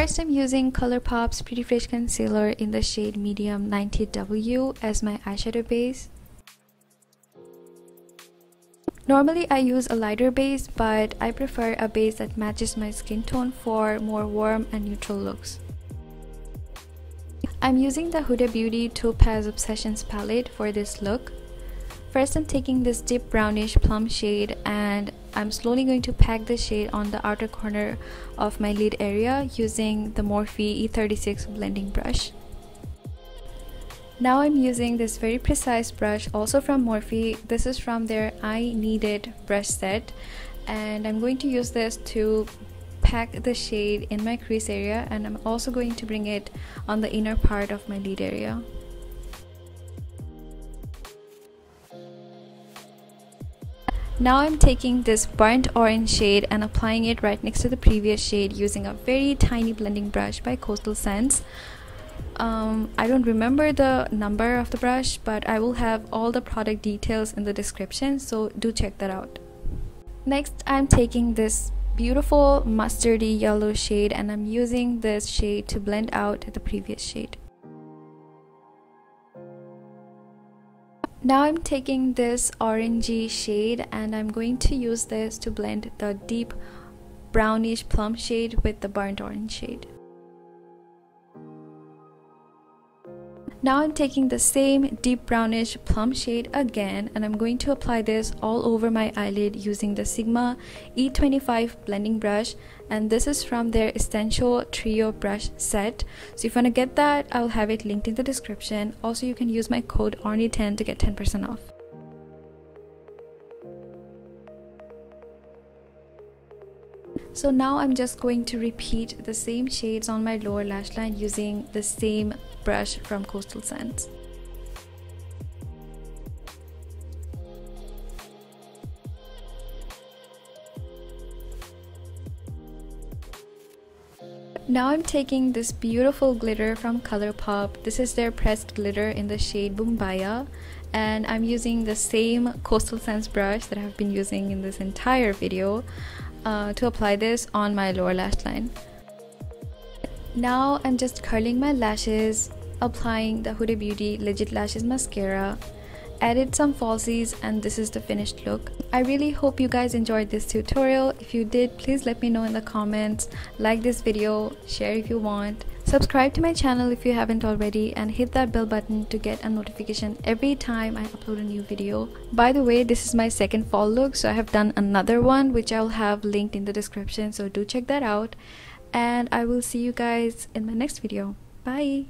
First, I'm using ColorPop's Pretty Fresh Concealer in the shade Medium 90W as my eyeshadow base. Normally I use a lighter base, but I prefer a base that matches my skin tone for more warm and neutral looks. I'm using the Huda Beauty Topaz Obsessions palette for this look. First, I'm taking this deep brownish plum shade and I'm slowly going to pack the shade on the outer corner of my lid area using the Morphe E36 blending brush. Now I'm using this very precise brush, also from Morphe. This is from their I Need It brush set, and I'm going to use this to pack the shade in my crease area, and I'm also going to bring it on the inner part of my lid area. Now I'm taking this burnt orange shade and applying it right next to the previous shade using a very tiny blending brush by Coastal Scents. I don't remember the number of the brush, but I will have all the product details in the description, so do check that out. Next, I'm taking this beautiful mustardy yellow shade and I'm using this shade to blend out the previous shade. Now I'm taking this orangey shade and I'm going to use this to blend the deep brownish plum shade with the burnt orange shade. Now I'm taking the same deep brownish plum shade again and I'm going to apply this all over my eyelid using the Sigma E25 blending brush, and this is from their Essential Trio brush set. So if you want to get that, I'll have it linked in the description. Also, you can use my code ORNI10 to get 10% off. So now I'm just going to repeat the same shades on my lower lash line using the same brush from Coastal Scents. Now I'm taking this beautiful glitter from ColorPop. This is their pressed glitter in the shade Boombayah, and I'm using the same Coastal Scents brush that I've been using in this entire video to apply this on my lower lash line. Now I'm just curling my lashes, applying the Huda Beauty Legit Lashes mascara, added some falsies, and this is the finished look. I really hope you guys enjoyed this tutorial. If you did, please let me know in the comments. Like this video, share if you want, subscribe to my channel if you haven't already, and hit that bell button to get a notification every time I upload a new video. By the way, this is my second fall look, so I have done another one which I'll have linked in the description, so do check that out, and I will see you guys in my next video. Bye.